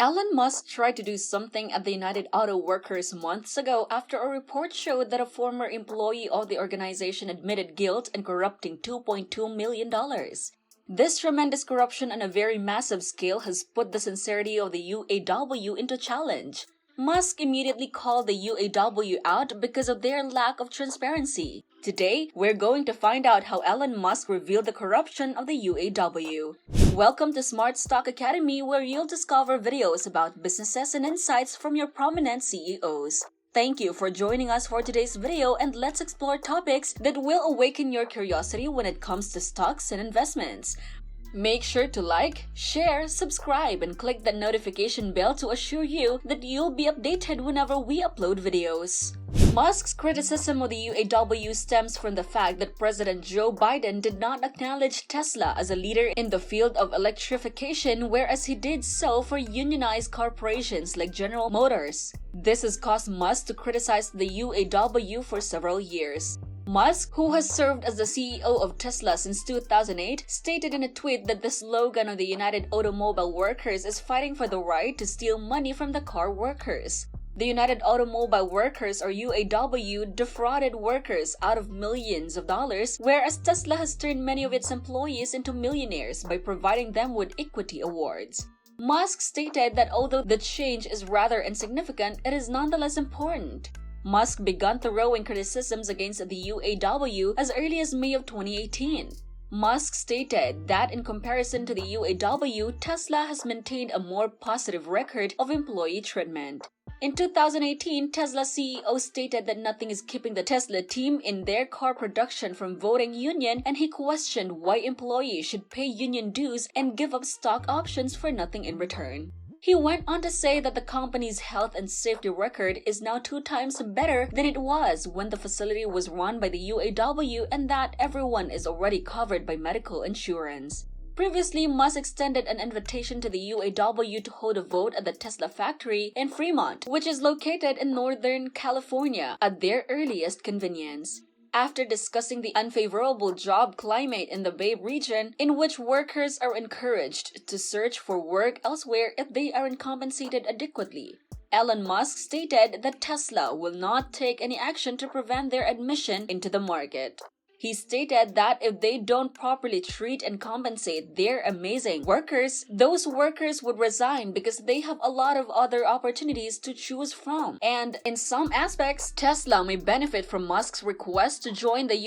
Elon Musk tried to do something at the United Auto Workers months ago after a report showed that a former employee of the organization admitted guilt in corrupting $2.2 million. This tremendous corruption on a very massive scale has put the sincerity of the UAW into challenge. Musk immediately called the UAW out because of their lack of transparency. Today, we're going to find out how Elon Musk revealed the corruption of the UAW. Welcome to Smart Stock Academy, where you'll discover videos about businesses and insights from your prominent CEOs. Thank you for joining us for today's video, and let's explore topics that will awaken your curiosity when it comes to stocks and investments. Make sure to like, share, subscribe, and click the notification bell to assure you that you'll be updated whenever we upload videos. Musk's criticism of the UAW stems from the fact that President Joe Biden did not acknowledge Tesla as a leader in the field of electrification, whereas he did so for unionized corporations like General Motors. This has caused Musk to criticize the UAW for several years. Musk, who has served as the CEO of Tesla since 2008, stated in a tweet that the slogan of the United Automobile Workers is fighting for the right to steal money from the car workers. The United Automobile Workers, or UAW, defrauded workers out of millions of dollars, whereas Tesla has turned many of its employees into millionaires by providing them with equity awards. Musk stated that although the change is rather insignificant, it is nonetheless important. Musk began throwing criticisms against the UAW as early as May of 2018. Musk stated that in comparison to the UAW, Tesla has maintained a more positive record of employee treatment. In 2018, Tesla CEO stated that nothing is keeping the Tesla team in their car production from voting union, and he questioned why employees should pay union dues and give up stock options for nothing in return. He went on to say that the company's health and safety record is now 2 times better than it was when the facility was run by the UAW, and that everyone is already covered by medical insurance. Previously, Musk extended an invitation to the UAW to hold a vote at the Tesla factory in Fremont, which is located in Northern California, at their earliest convenience. After discussing the unfavorable job climate in the Bay region, in which workers are encouraged to search for work elsewhere if they aren't compensated adequately, Elon Musk stated that Tesla will not take any action to prevent their admission into the market. He stated that if they don't properly treat and compensate their amazing workers, those workers would resign because they have a lot of other opportunities to choose from. And in some aspects, Tesla may benefit from Musk's request to join the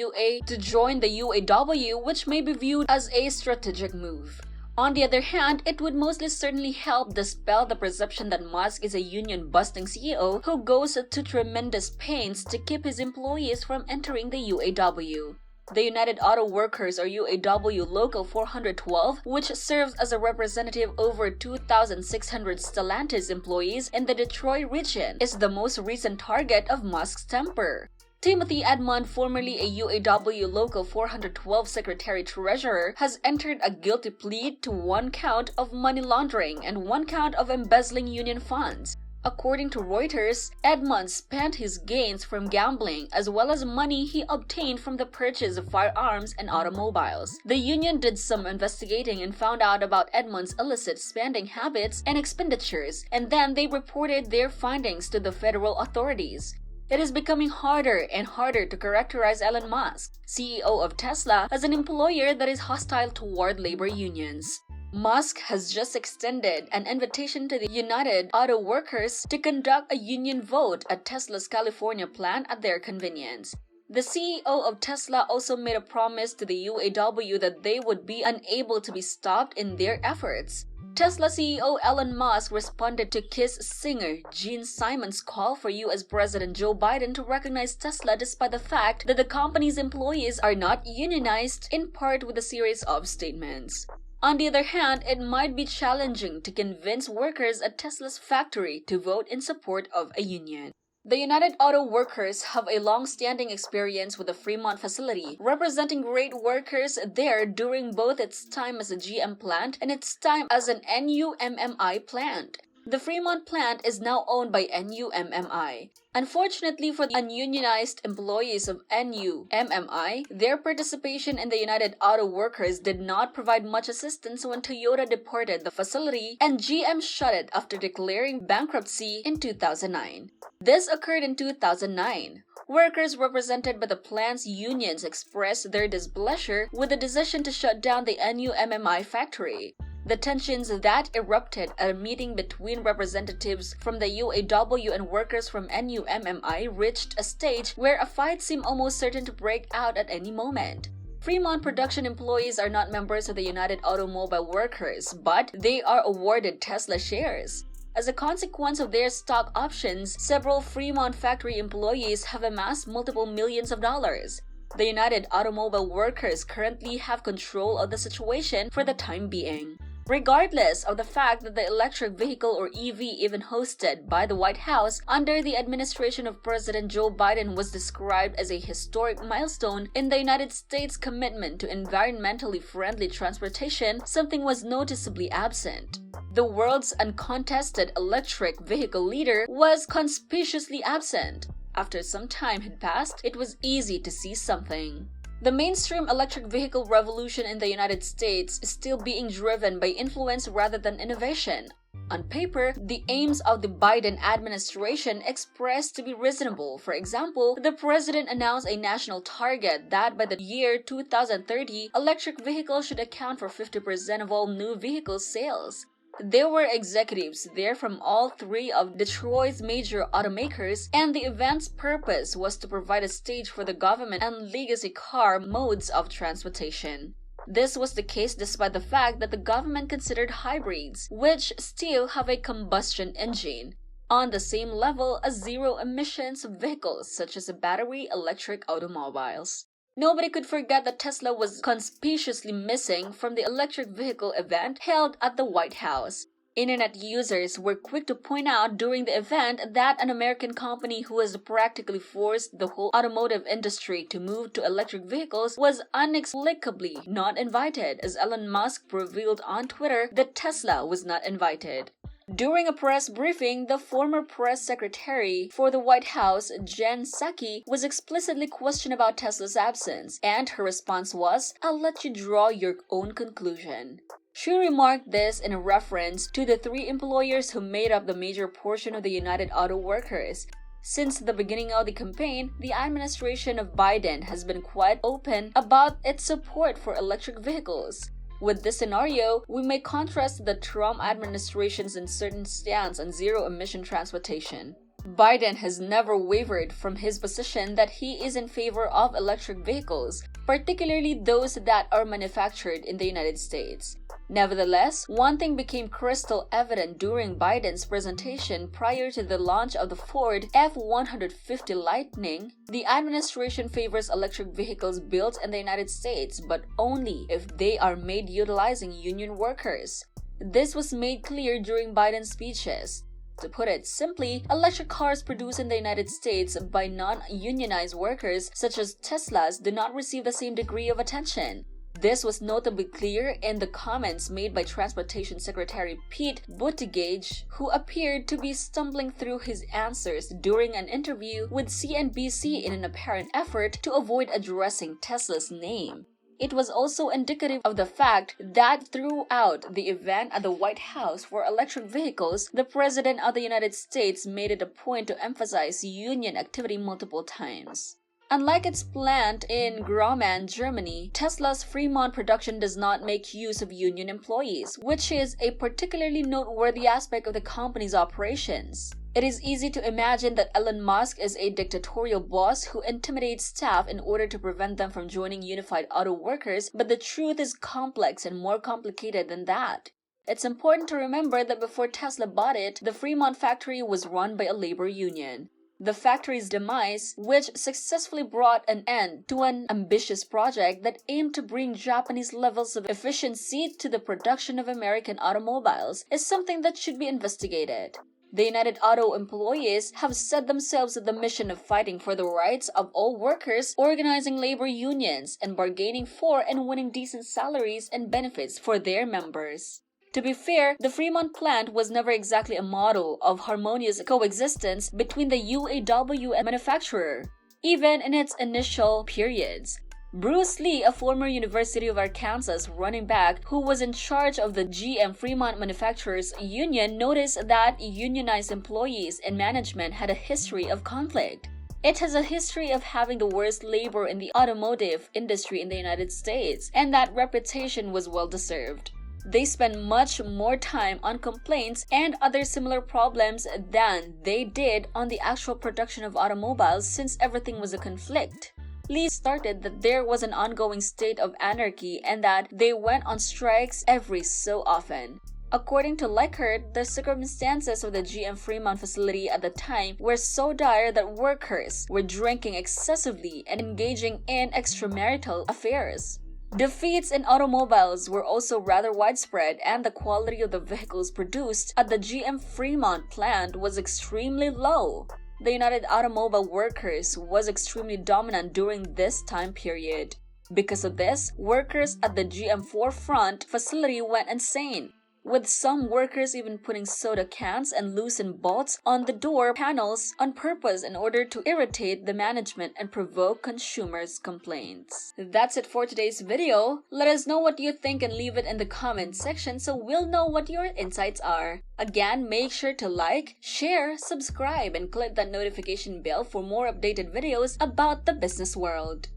UAW, which may be viewed as a strategic move. On the other hand, it would mostly certainly help dispel the perception that Musk is a union-busting CEO who goes to tremendous pains to keep his employees from entering the UAW. The United Auto Workers, or UAW Local 412, which serves as a representative over 2,600 Stellantis employees in the Detroit region, is the most recent target of Musk's temper. Timothy Edmond, formerly a UAW Local 412 Secretary-Treasurer, has entered a guilty plea to 1 count of money laundering and 1 count of embezzling union funds. According to Reuters, Edmond spent his gains from gambling as well as money he obtained from the purchase of firearms and automobiles. The union did some investigating and found out about Edmond's illicit spending habits and expenditures, and then they reported their findings to the federal authorities. It is becoming harder and harder to characterize Elon Musk, CEO of Tesla, as an employer that is hostile toward labor unions. Musk has just extended an invitation to the United Auto Workers to conduct a union vote at Tesla's California plant at their convenience. The CEO of Tesla also made a promise to the UAW that they would be unable to be stopped in their efforts. Tesla CEO Elon Musk responded to Kiss singer Gene Simmons' call for U.S. President Joe Biden to recognize Tesla despite the fact that the company's employees are not unionized, in part with a series of statements. On the other hand, it might be challenging to convince workers at Tesla's factory to vote in support of a union. The United Auto Workers have a long-standing experience with the Fremont facility, representing great workers there during both its time as a GM plant and its time as an NUMMI plant. The Fremont plant is now owned by NUMMI. Unfortunately for the ununionized employees of NUMMI, their participation in the United Auto Workers did not provide much assistance when Toyota departed the facility and GM shut it after declaring bankruptcy in 2009. This occurred in 2009. Workers represented by the plant's unions expressed their displeasure with the decision to shut down the NUMMI factory. The tensions that erupted at a meeting between representatives from the UAW and workers from NUMMI reached a stage where a fight seemed almost certain to break out at any moment. Fremont production employees are not members of the United Automobile Workers, but they are awarded Tesla shares. As a consequence of their stock options, several Fremont factory employees have amassed multiple millions of dollars. The United Automobile Workers currently have control of the situation for the time being. Regardless of the fact that the electric vehicle or EV even hosted by the White House under the administration of President Joe Biden was described as a historic milestone in the United States' commitment to environmentally friendly transportation, something was noticeably absent. The world's uncontested electric vehicle leader was conspicuously absent. After some time had passed, it was easy to see something. The mainstream electric vehicle revolution in the United States is still being driven by influence rather than innovation. On paper, the aims of the Biden administration expressed to be reasonable. For example, the president announced a national target that by the year 2030, electric vehicles should account for 50% of all new vehicle sales. There were executives there from all three of Detroit's major automakers, and the event's purpose was to provide a stage for the government and legacy car modes of transportation. This was the case despite the fact that the government considered hybrids, which still have a combustion engine, on the same level as zero-emissions vehicles such as battery electric automobiles. Nobody could forget that Tesla was conspicuously missing from the electric vehicle event held at the White House. Internet users were quick to point out during the event that an American company who has practically forced the whole automotive industry to move to electric vehicles was inexplicably not invited, as Elon Musk revealed on Twitter that Tesla was not invited. During a press briefing, the former press secretary for the White House, Jen Psaki, was explicitly questioned about Tesla's absence, and her response was, "I'll let you draw your own conclusion." She remarked this in reference to the three employers who made up the major portion of the United Auto Workers. Since the beginning of the campaign, the administration of Biden has been quite open about its support for electric vehicles. With this scenario, we may contrast the Trump administration's uncertain stance on zero-emission transportation. Biden has never wavered from his position that he is in favor of electric vehicles, particularly those that are manufactured in the United States. Nevertheless, one thing became crystal evident during Biden's presentation prior to the launch of the Ford F-150 Lightning. The administration favors electric vehicles built in the United States, but only if they are made utilizing union workers. This was made clear during Biden's speeches. To put it simply, electric cars produced in the United States by non-unionized workers, such as Teslas, do not receive the same degree of attention. This was notably clear in the comments made by Transportation Secretary Pete Buttigieg, who appeared to be stumbling through his answers during an interview with CNBC in an apparent effort to avoid addressing Tesla's name. It was also indicative of the fact that throughout the event at the White House for electric vehicles, the President of the United States made it a point to emphasize union activity multiple times. Unlike its plant in Grauman, Germany, Tesla's Fremont production does not make use of union employees, which is a particularly noteworthy aspect of the company's operations. It is easy to imagine that Elon Musk is a dictatorial boss who intimidates staff in order to prevent them from joining Unified Auto Workers, but the truth is complex and more complicated than that. It's important to remember that before Tesla bought it, the Fremont factory was run by a labor union. The factory's demise, which successfully brought an end to an ambitious project that aimed to bring Japanese levels of efficiency to the production of American automobiles, is something that should be investigated. The United Auto employees have set themselves the mission of fighting for the rights of all workers, organizing labor unions, and bargaining for and winning decent salaries and benefits for their members. To be fair, the Fremont plant was never exactly a model of harmonious coexistence between the UAW and manufacturer, even in its initial periods. Bruce Lee, a former University of Arkansas running back who was in charge of the GM Fremont Manufacturers Union, noticed that unionized employees and management had a history of conflict. It has a history of having the worst labor in the automotive industry in the United States, and that reputation was well deserved. They spent much more time on complaints and other similar problems than they did on the actual production of automobiles, since everything was a conflict. Lee started that there was an ongoing state of anarchy and that they went on strikes every so often. According to Leichert, the circumstances of the GM Fremont facility at the time were so dire that workers were drinking excessively and engaging in extramarital affairs. Defeats in automobiles were also rather widespread, and the quality of the vehicles produced at the GM Fremont plant was extremely low. The United Automobile Workers was extremely dominant during this time period. Because of this, workers at the GM Forefront facility went insane, with some workers even putting soda cans and loosened bolts on the door panels on purpose in order to irritate the management and provoke consumers' complaints. That's it for today's video. Let us know what you think and leave it in the comment section so we'll know what your insights are. Again, make sure to like, share, subscribe, and click that notification bell for more updated videos about the business world.